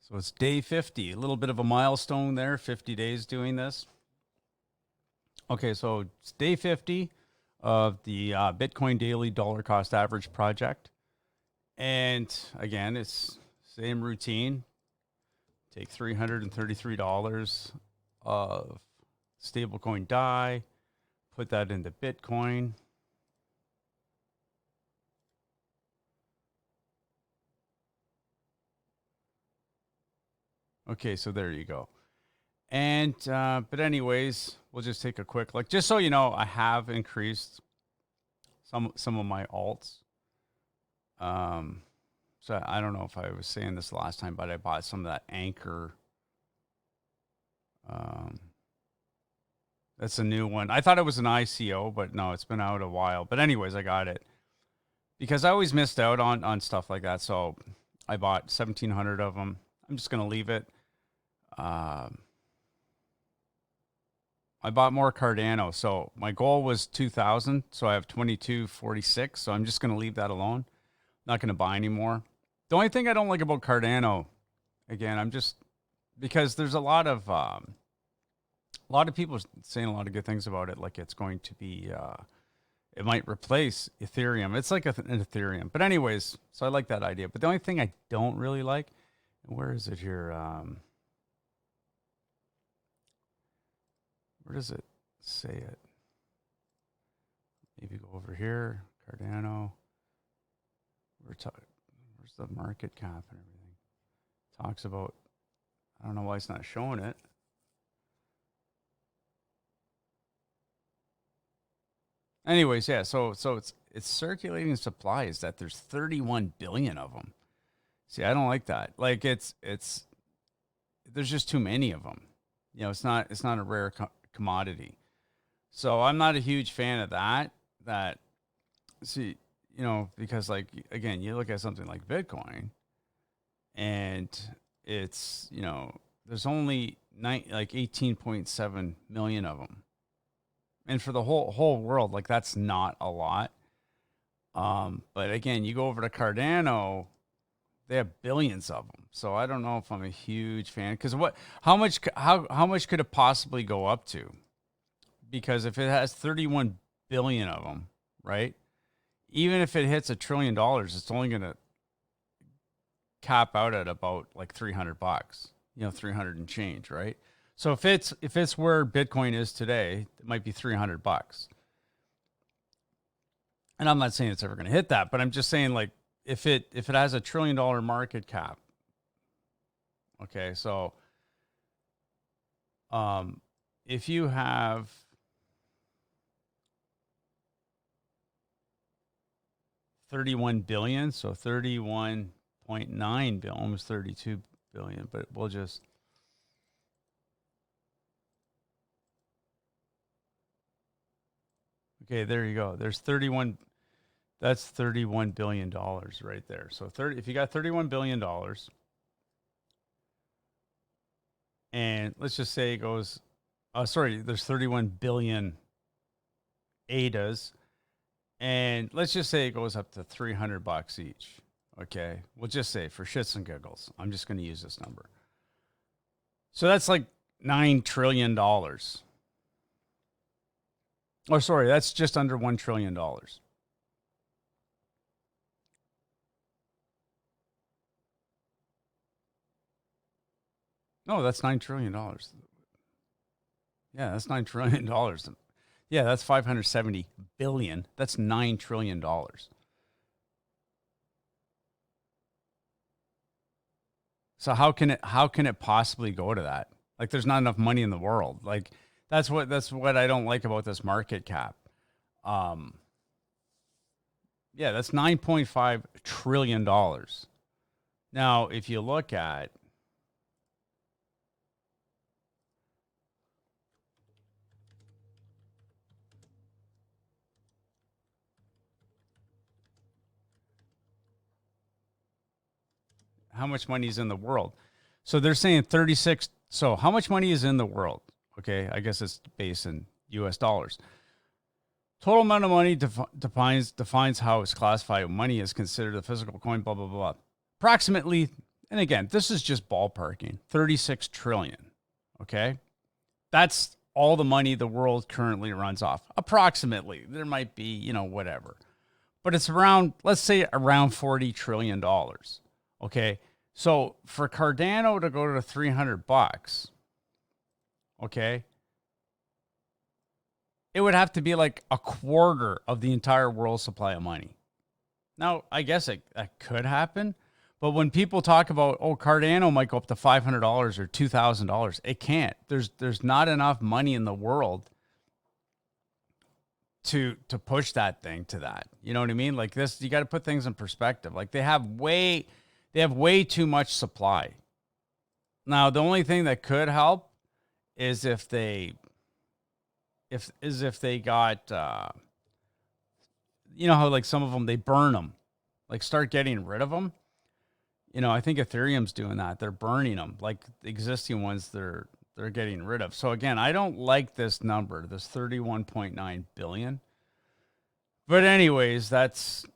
So it's day 50, a little bit of a milestone there, 50 days doing this. Okay, so it's day 50 of the Bitcoin Daily Dollar Cost Average project. And again, it's same routine. Take $333 of stablecoin DAI, put that into Bitcoin. Okay, so there you go. And but anyways, we'll just take a quick look. Just so you know, I have increased some of my alts. So I don't know if I was saying this last time, but I bought some of that Anchor. That's a new one. I thought it was an ICO, but no, it's been out a while. But anyways, I got it because I always missed out on stuff like that. So I bought 1,700 of them. I'm just gonna leave it. I bought more Cardano. So my goal was 2,000. So I have 2,246. So I'm just going to leave that alone. Not going to buy anymore. The only thing I don't like about Cardano, again, I'm just, because there's a lot of people saying a lot of good things about it. Like it's going to be, it might replace Ethereum. It's like an Ethereum. But anyways, so I like that idea. But the only thing I don't really like, where is it here? Where does it say it? Maybe go over here, Cardano. Where's the market cap and everything? Talks about, I don't know why it's not showing it. Anyways, yeah, so it's circulating supply is that there's 31 billion of them. See, I don't like that. Like it's there's just too many of them. You know, it's not a rare commodity. So I'm not a huge fan of that. See, you know, because like, again, you look at something like Bitcoin and it's, you know, there's only 18.7 million of them. And for the whole world, like that's not a lot. But again, you go over to Cardano, they have billions of them. So I don't know if I'm a huge fan because how much could it possibly go up to? Because if it has 31 billion of them, right? Even if it hits $1 trillion, it's only going to cap out at about like $300, 300 and change, right? So if it's where Bitcoin is today, it might be $300. And I'm not saying it's ever going to hit that, but I'm just saying like if it has $1 trillion market cap, okay, so if you have $31 billion, so 31.9 billion, almost 32 billion, but we'll just okay, there you go. There's 31. That's $31 billion right there. So if you got $31 billion, and let's just say it goes, there's 31 billion ADAs, and let's just say it goes up to $300 each. Okay, we'll just say for shits and giggles, I'm just going to use this number. So that's like $9 trillion. Oh, sorry, that's just under $1 trillion. No, that's $9 trillion. Yeah, that's $9 trillion. Yeah, that's 570 billion. That's $9 trillion. So how can it possibly go to that? Like there's not enough money in the world. Like that's what I don't like about this market cap. Yeah, that's $9.5 trillion. Now, if you look at how much money is in the world. So they're saying 36. So how much money is in the world? Okay, I guess it's based in US dollars. Total amount of money defines how it's classified. Money is considered a physical coin, blah, blah, blah. Approximately, and again, this is just ballparking, 36 trillion. Okay. That's all the money the world currently runs off. Approximately. There might be, whatever. But it's around, let's say around $40 trillion. Okay. So for Cardano to go to $300, okay, it would have to be like a quarter of the entire world supply of money. Now, I guess that could happen. But when people talk about, Cardano might go up to $500 or $2,000, it can't. There's not enough money in the world to push that thing to that. You know what I mean? Like this, you got to put things in perspective. Like they have way too much supply. Now, the only thing that could help is if they got, how like some of them, they burn them, like start getting rid of them. I think Ethereum's doing that. They're burning them, like the existing ones they're getting rid of. So again, I don't like this number, this 31.9 billion. But anyways, that's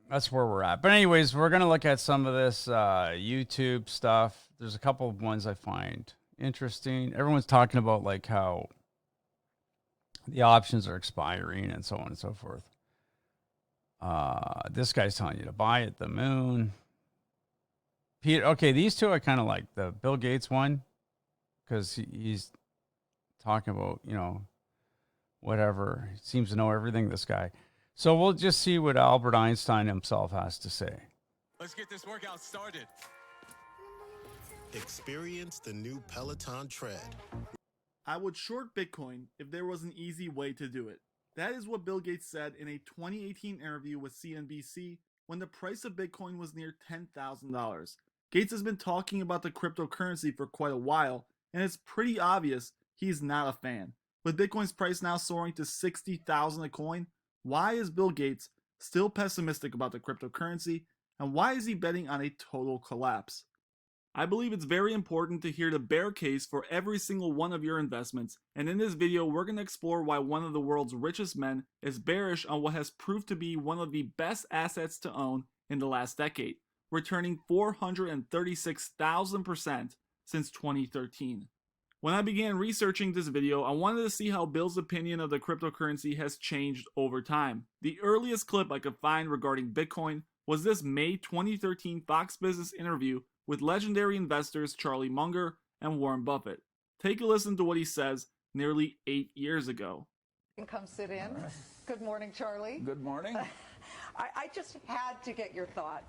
where we're at. But anyways, we're going to look at some of this YouTube stuff. There's a couple of ones I find interesting. Everyone's talking about like how the options are expiring and so on and so forth. This guy's telling you to buy at the moon. Peter, okay, these two I kind of like. The Bill Gates one, because he's talking about, whatever. He seems to know everything, this guy. So we'll just see what Albert Einstein himself has to say. Let's get this workout started. Experience the new Peloton tread. I would short Bitcoin if there was an easy way to do it. That is what Bill Gates said in a 2018 interview with CNBC when the price of Bitcoin was near $10,000. Gates has been talking about the cryptocurrency for quite a while, and it's pretty obvious he's not a fan. With Bitcoin's price now soaring to $60,000 a coin, why is Bill Gates still pessimistic about the cryptocurrency, and why is he betting on a total collapse? I believe it's very important to hear the bear case for every single one of your investments, and in this video we're going to explore why one of the world's richest men is bearish on what has proved to be one of the best assets to own in the last decade, returning 436,000% since 2013. When I began researching this video, I wanted to see how Bill's opinion of the cryptocurrency has changed over time. The earliest clip I could find regarding Bitcoin was this May 2013 Fox Business interview with legendary investors Charlie Munger and Warren Buffett. Take a listen to what he says nearly 8 years ago. Come sit in. Good morning, Charlie. Good morning. I just had to get your thought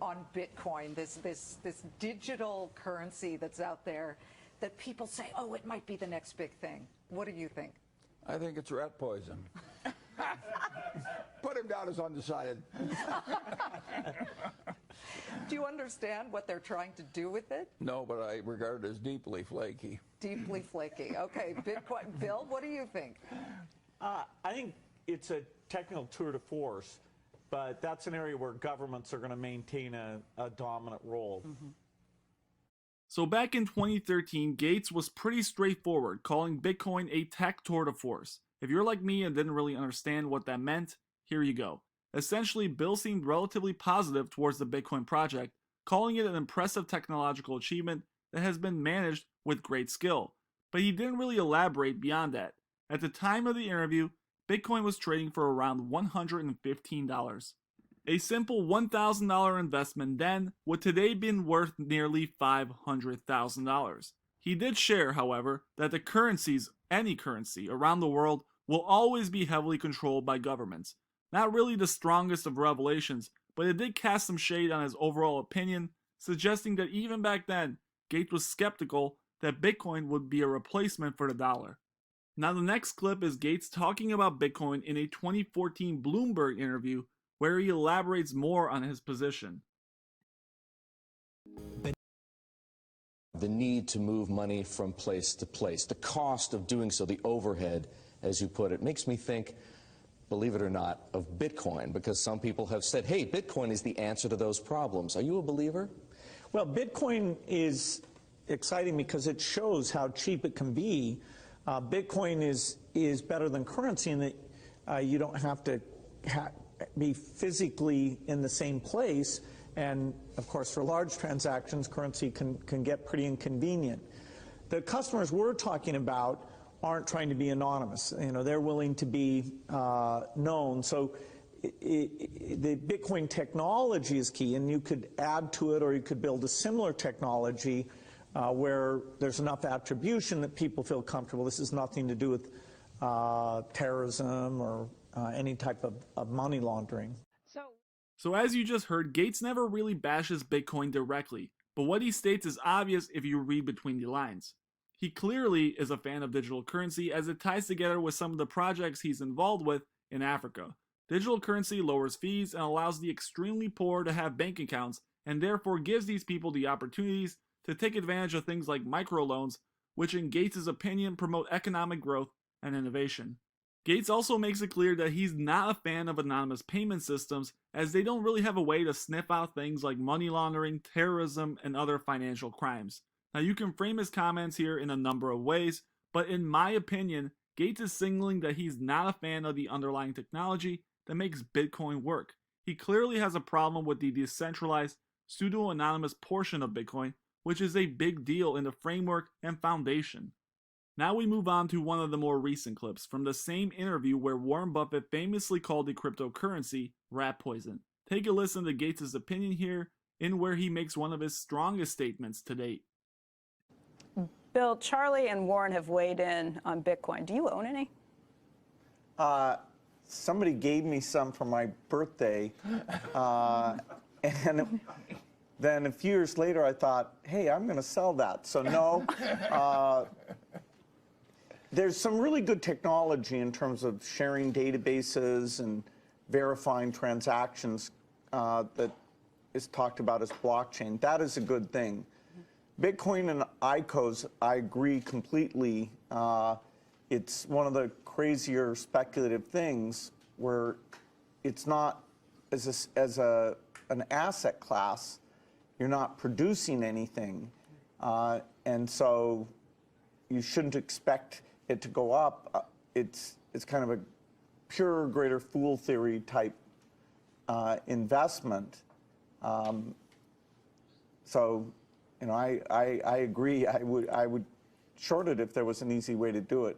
on Bitcoin, this digital currency that's out there that people say, oh, it might be the next big thing. What do you think? I think it's rat poison. Put him down as undecided. Do you understand what they're trying to do with it? No, but I regard it as deeply flaky. Deeply flaky. Okay, Bitcoin. Bill, what do you think? I think it's a technical tour de force, but that's an area where governments are going to maintain a dominant role. Mm-hmm. So back in 2013, Gates was pretty straightforward, calling Bitcoin a tech tour de force. If you're like me and didn't really understand what that meant, here you go. Essentially, Bill seemed relatively positive towards the Bitcoin project, calling it an impressive technological achievement that has been managed with great skill. But he didn't really elaborate beyond that. At the time of the interview, Bitcoin was trading for around $115. A simple $1,000 investment then would today been worth nearly $500,000. He did share, however, that the currencies, any currency around the world, will always be heavily controlled by governments. Not really the strongest of revelations, but it did cast some shade on his overall opinion, suggesting that even back then, Gates was skeptical that Bitcoin would be a replacement for the dollar. Now the next clip is Gates talking about Bitcoin in a 2014 Bloomberg interview where he elaborates more on his position. The need to move money from place to place, the cost of doing so, the overhead, as you put it, makes me think, believe it or not, of Bitcoin, because some people have said, hey, Bitcoin is the answer to those problems. Are you a believer? Well, Bitcoin is exciting because it shows how cheap it can be. Bitcoin is better than currency in that you don't have to be physically in the same place And of course, for large transactions, currency can get pretty inconvenient. The customers we're talking about aren't trying to be anonymous. You know, they're willing to be known. So the Bitcoin technology is key, and you could add to it, or you could build a similar technology where there's enough attribution that people feel comfortable. This has nothing to do with terrorism or any type of money laundering. So as you just heard, Gates never really bashes Bitcoin directly, but what he states is obvious if you read between the lines. He clearly is a fan of digital currency as it ties together with some of the projects he's involved with in Africa. Digital currency lowers fees and allows the extremely poor to have bank accounts, and therefore gives these people the opportunities to take advantage of things like microloans, which in Gates' opinion promote economic growth and innovation. Gates also makes it clear that he's not a fan of anonymous payment systems, as they don't really have a way to sniff out things like money laundering, terrorism, and other financial crimes. Now you can frame his comments here in a number of ways, but in my opinion, Gates is signaling that he's not a fan of the underlying technology that makes Bitcoin work. He clearly has a problem with the decentralized, pseudo-anonymous portion of Bitcoin, which is a big deal in the framework and foundation. Now we move on to one of the more recent clips from the same interview where Warren Buffett famously called the cryptocurrency rat poison. Take a listen to Gates' opinion here, in where he makes one of his strongest statements to date. Bill, Charlie and Warren have weighed in on Bitcoin. Do you own any? Somebody gave me some for my birthday, and then a few years later I thought, hey, I'm going to sell that. So no. There's some really good technology in terms of sharing databases and verifying transactions that is talked about as blockchain. That is a good thing. Bitcoin and ICOs, I agree completely. It's one of the crazier speculative things where it's not, as an asset class, you're not producing anything. And so you shouldn't expect it to go up. It's kind of a pure greater fool theory type investment. So, you know, I agree. I would short it if there was an easy way to do it.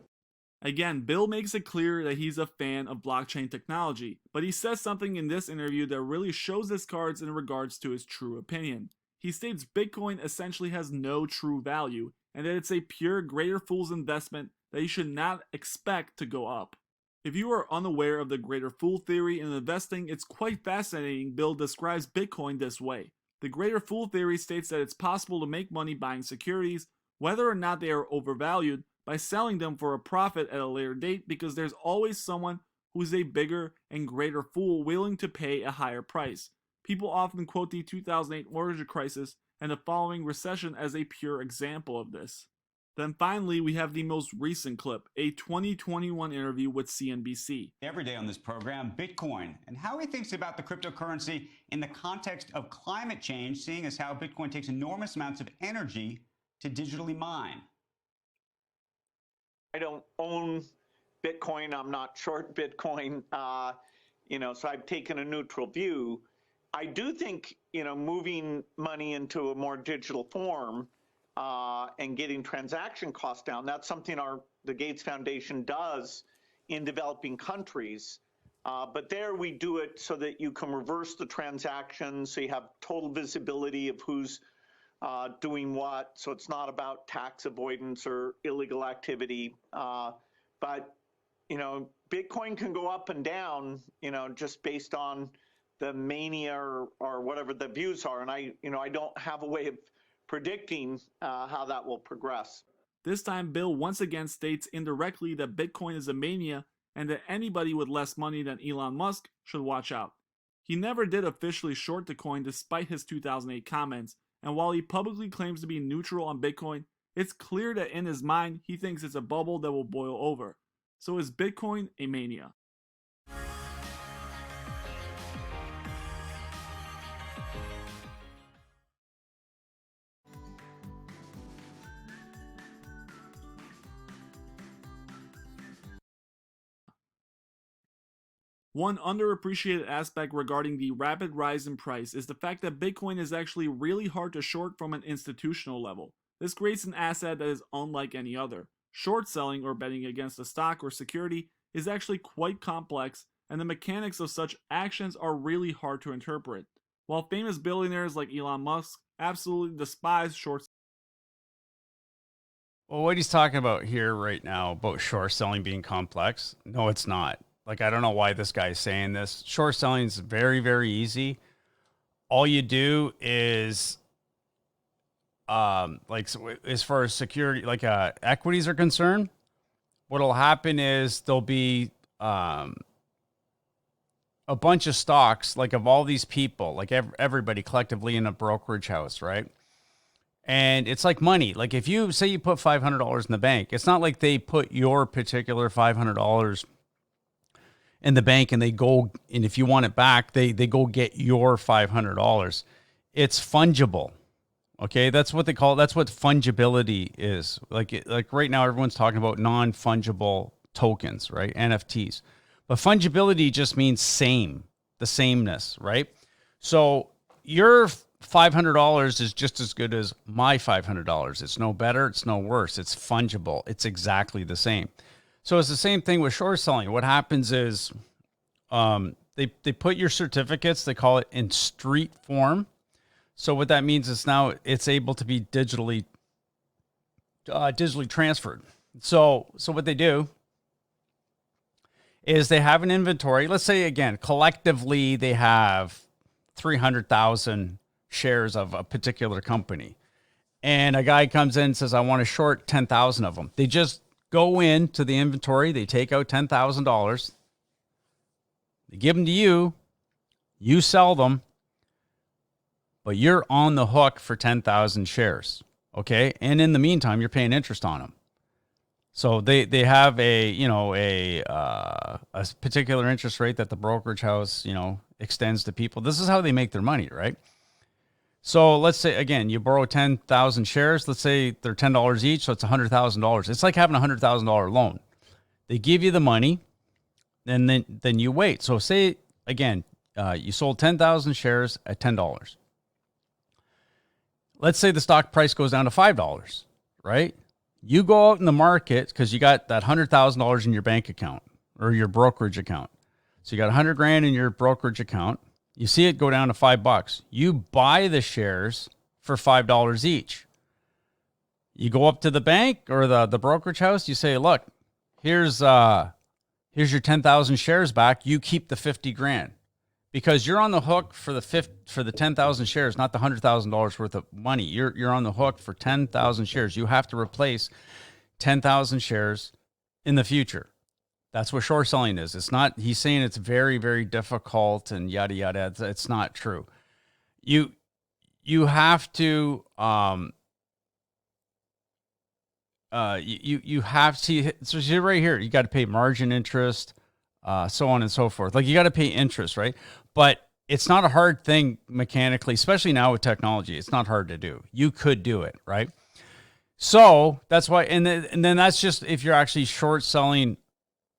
Again, Bill makes it clear that he's a fan of blockchain technology, but he says something in this interview that really shows his cards in regards to his true opinion. He states Bitcoin essentially has no true value, and that it's a pure greater fool's investment that you should not expect to go up. If you are unaware of the greater fool theory in investing, it's quite fascinating. Bill describes Bitcoin this way. The greater fool theory states that it's possible to make money buying securities, whether or not they are overvalued, by selling them for a profit at a later date, because there's always someone who's a bigger and greater fool willing to pay a higher price. People often quote the 2008 mortgage crisis and the following recession as a pure example of this. Then finally, we have the most recent clip, a 2021 interview with CNBC. Every day on this program, Bitcoin, and how he thinks about the cryptocurrency in the context of climate change, seeing as how Bitcoin takes enormous amounts of energy to digitally mine. I don't own Bitcoin. I'm not short Bitcoin. So I've taken a neutral view. I do think, moving money into a more digital form and getting transaction costs down, that's something the Gates Foundation does in developing countries. But there we do it so that you can reverse the transactions, so you have total visibility of who's doing what, so it's not about tax avoidance or illegal activity. But Bitcoin can go up and down, just based on the mania or whatever the views are. And I don't have a way of predicting how that will progress. This time, Bill once again states indirectly that Bitcoin is a mania and that anybody with less money than Elon Musk should watch out. He never did officially short the coin despite his 2008 comments, and while he publicly claims to be neutral on Bitcoin, it's clear that in his mind he thinks it's a bubble that will boil over. So is Bitcoin a mania? One underappreciated aspect regarding the rapid rise in price is the fact that Bitcoin is actually really hard to short from an institutional level. This creates an asset that is unlike any other. Short selling or betting against a stock or security is actually quite complex, and the mechanics of such actions are really hard to interpret. While famous billionaires like Elon Musk absolutely despise short Well, what he's talking about here right now about short selling being complex, no, it's not. Like, I don't know why this guy's saying this. Short selling is very, very easy. All you do is, like, so as far as security, like equities are concerned, what'll happen is there'll be a bunch of stocks, like of all these people, like everybody collectively in a brokerage house, right? And it's like money. Like if you say you put $500 in the bank, it's not like they put your particular $500 in the bank and they go, and if you want it back, they go get your $500. It's fungible. Okay. That's what they call it. That's what fungibility is. Like right now, everyone's talking about non-fungible tokens, right? NFTs. But fungibility just means the sameness, right? So your $500 is just as good as my $500. It's no better. It's no worse. It's fungible. It's exactly the same. So it's the same thing with short selling. What happens is they put your certificates, they call it in street form. So what that means is now it's able to be digitally transferred. So what they do is they have an inventory. Let's say, again, collectively they have 300,000 shares of a particular company. And a guy comes in and says, I want to short 10,000 of them. They just go into the inventory. They take out $10,000. They give them to you. You sell them. But you're on the hook for 10,000 shares. Okay. And in the meantime, you're paying interest on them. So they have a particular interest rate that the brokerage house, extends to people. This is how they make their money, right? So let's say, again, you borrow 10,000 shares. Let's say they're $10 each, so it's $100,000. It's like having a $100,000 loan. They give you the money, and then you wait. So say, again, you sold 10,000 shares at $10. Let's say the stock price goes down to $5, right? You go out in the market because you got that $100,000 in your bank account or your brokerage account. So you got $100,000 in your brokerage account. You see it go down to $5. You buy the shares for $5 each. You go up to the bank or the brokerage house. You say, look, here's your 10,000 shares back. You keep the $50,000 because you're on the hook for the 10,000 shares, not the $100,000 worth of money. You're on the hook for 10,000 shares. You have to replace 10,000 shares in the future. That's what short selling is. It's not, he's saying it's very, very difficult and yada, yada. It's not true. You have to, you have to, so you're right here, you got to pay margin interest, so on and so forth. Like you got to pay interest, right? But it's not a hard thing mechanically, especially now with technology. It's not hard to do. You could do it, right? So that's why, and then that's just if you're actually short selling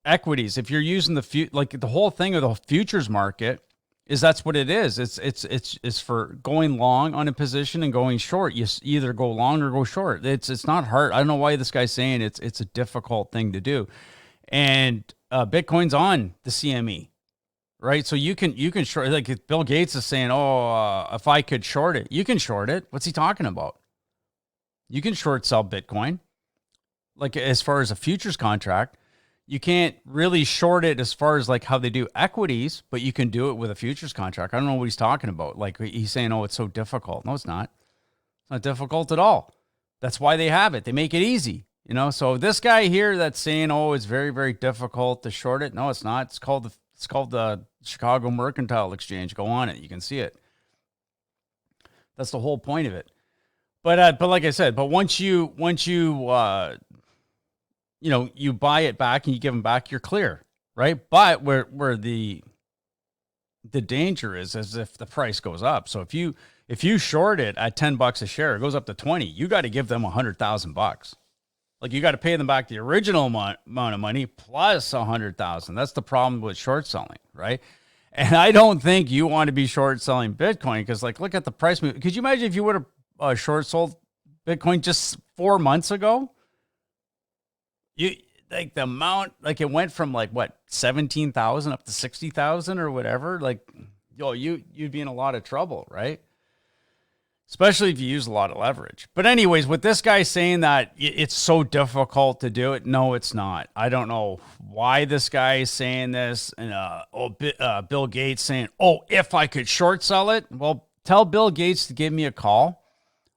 equities. If you're using the whole thing of the futures market is that's what it is. It's for going long on a position and going short. You either go long or go short. It's not hard. I don't know why this guy's saying it's a difficult thing to do. And Bitcoin's on the CME, right? So you can short, like if Bill Gates is saying, if I could short it, you can short it. What's he talking about? You can short sell Bitcoin. Like as far as a futures contract, you can't really short it as far as like how they do equities, but you can do it with a futures contract. I don't know what he's talking about. Like he's saying, it's so difficult. No, it's not. It's not difficult at all. That's why they have it. They make it easy, So this guy here that's saying, it's very, very difficult to short it. No, it's not. It's called the Chicago Mercantile Exchange. Go on it. You can see it. That's the whole point of it. But like I said, once you you buy it back and you give them back, you're clear, right? But where the danger is if the price goes up. So if you short it at $10 a share, it goes up to 20, you got to give them $100,000. Like you got to pay them back the original amount of money plus 100,000. That's the problem with short selling, right? And I don't think you want to be short selling Bitcoin because, like, look at the price move. Could you imagine if you would have short sold Bitcoin just 4 months ago? You like the amount, like it went from like what 17,000 up to 60,000 or whatever. Like, you'd be in a lot of trouble, right? Especially if you use a lot of leverage. But anyways, with this guy saying that it's so difficult to do it, no, it's not. I don't know why this guy is saying this. And Bill Gates saying, "Oh, if I could short sell it, well, tell Bill Gates to give me a call.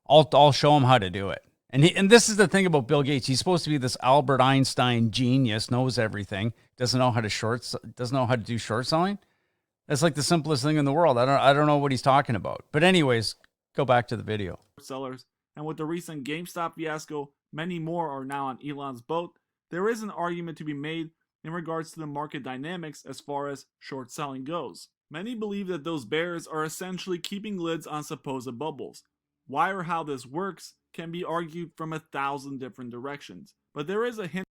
I'll show him how to do it." And this is the thing about Bill Gates. He's supposed to be this Albert Einstein genius, knows everything, doesn't know how to do short selling. That's like the simplest thing in the world. I don't know what he's talking about. But anyways, go back to the video. Sellers, and with the recent GameStop fiasco, many more are now on Elon's boat. There is an argument to be made in regards to the market dynamics as far as short selling goes. Many believe that those bears are essentially keeping lids on supposed bubbles. Why or how this works can be argued from 1,000 different directions, but there is a hint.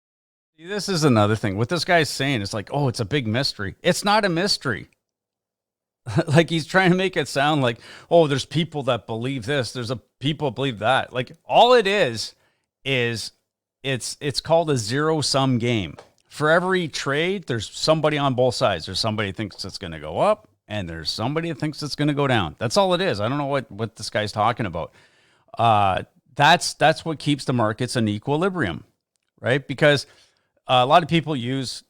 This is another thing. What this guy's saying is like, oh, it's a big mystery. It's not a mystery. Like he's trying to make it sound like, oh, there's people that believe this. There's people believe that. Like all it is it's called a zero-sum game. For every trade, there's somebody on both sides. There's somebody who thinks it's going to go up, and there's somebody that thinks it's going to go down. That's all it is. I don't know what this guy's talking about. That's what keeps the markets in equilibrium, right? Because a lot of people use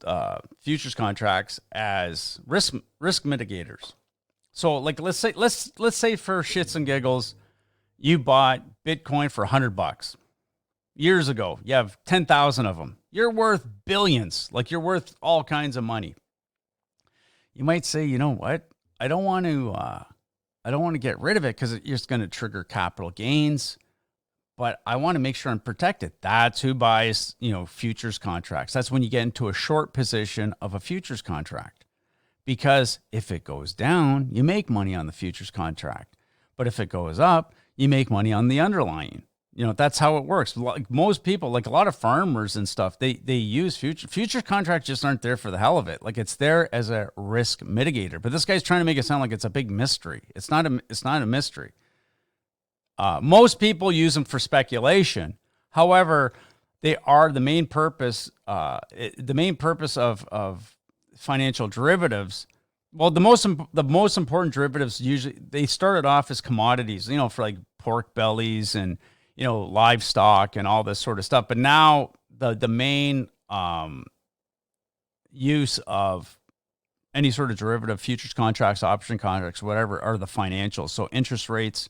futures contracts as risk mitigators. So, like, let's say for shits and giggles, you bought Bitcoin for $100 years ago. You have 10,000 of them. You're worth billions. Like you're worth all kinds of money. You might say, you know what? I don't want to get rid of it because it's going to trigger capital gains, but I want to make sure I'm protected. That's who buys, futures contracts. That's when you get into a short position of a futures contract, because if it goes down, you make money on the futures contract, but if it goes up, you make money on the underlying. That's how it works. Like most people, like a lot of farmers and stuff, they use futures contracts just aren't there for the hell of it. Like it's there as a risk mitigator. But this guy's trying to make it sound like it's a big mystery. It's not a mystery. Most people use them for speculation. However, they are the main purpose. The main purpose of financial derivatives. Well, the most important derivatives usually they started off as commodities. For like pork bellies and livestock and all this sort of stuff. But now the main use of any sort of derivative, futures contracts, option contracts, whatever, are the financials. So interest rates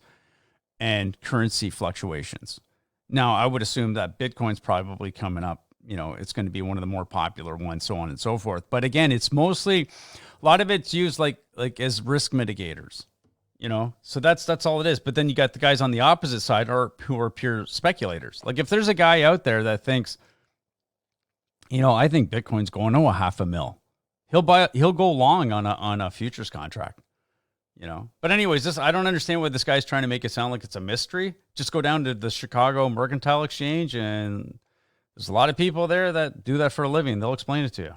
and currency fluctuations. Now, I would assume that Bitcoin's probably coming up. It's going to be one of the more popular ones, so on and so forth. But again, it's mostly, a lot of it's used like as risk mitigators. So that's all it is. But then you got the guys on the opposite side who are pure speculators. Like if there's a guy out there that thinks, I think Bitcoin's going to $500,000, he'll go long on a futures contract, But anyways, I don't understand why this guy's trying to make it sound like it's a mystery. Just go down to the Chicago Mercantile Exchange, and there's a lot of people there that do that for a living. They'll explain it to you.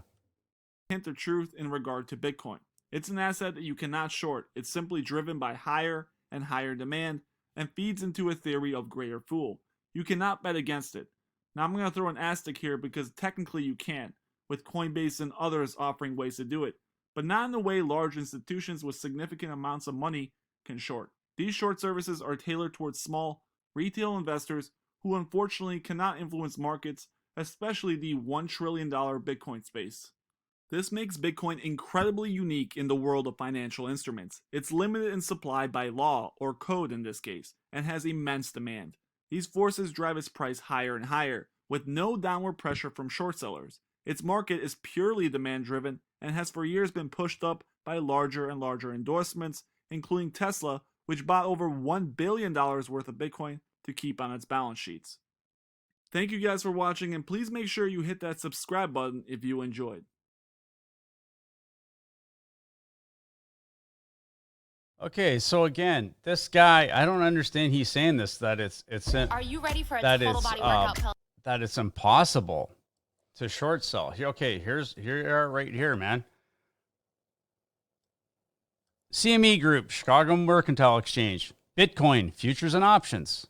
Hint of truth in regard to Bitcoin. It's an asset that you cannot short. It's simply driven by higher and higher demand and feeds into a theory of greater fool. You cannot bet against it. Now I'm going to throw an asterisk here because technically you can, with Coinbase and others offering ways to do it, but not in the way large institutions with significant amounts of money can short. These short services are tailored towards small, retail investors who unfortunately cannot influence markets, especially the $1 trillion Bitcoin space. This makes Bitcoin incredibly unique in the world of financial instruments. It's limited in supply by law, or code in this case, and has immense demand. These forces drive its price higher and higher, with no downward pressure from short sellers. Its market is purely demand driven and has for years been pushed up by larger and larger endorsements, including Tesla, which bought over $1 billion worth of Bitcoin to keep on its balance sheets. Thank you guys for watching, and please make sure you hit that subscribe button if you enjoyed. Okay, so again, this guy, I don't understand he's saying this, that it's Are you ready for a total body workout? that it's impossible to short sell. Okay, here you are right here, man. CME Group, Chicago Mercantile Exchange, Bitcoin futures and options.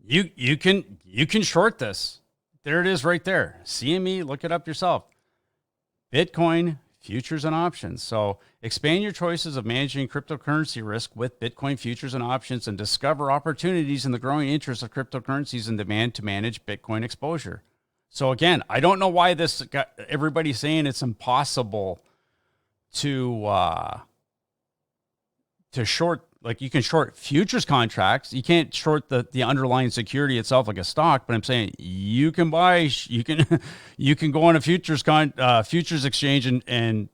You can short this. There it is right there. CME, look it up yourself. Bitcoin futures and options. So expand your choices of managing cryptocurrency risk with Bitcoin futures and options and discover opportunities in the growing interest of cryptocurrencies and demand to manage Bitcoin exposure. So again, I don't know why this got everybody's saying it's impossible to short. Like, you can short futures contracts. You can't short the underlying security itself like a stock, but I'm saying you can buy, you can go on a futures exchange and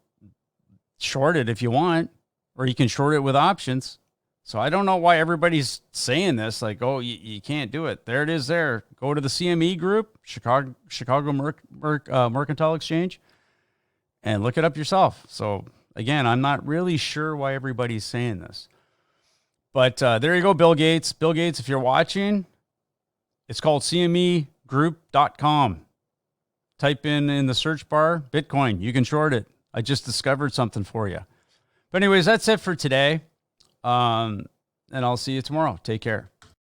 short it if you want, or you can short it with options. So I don't know why everybody's saying this, like, oh, you can't do it. There it is there. Go to the CME Group, Chicago Mercantile Exchange, and look it up yourself. So again, I'm not really sure why everybody's saying this. But there you go, Bill Gates. Bill Gates, if you're watching, it's called CMEgroup.com. Type in the search bar, Bitcoin. You can short it. I just discovered something for you. But anyways, that's it for today. And I'll see you tomorrow. Take care.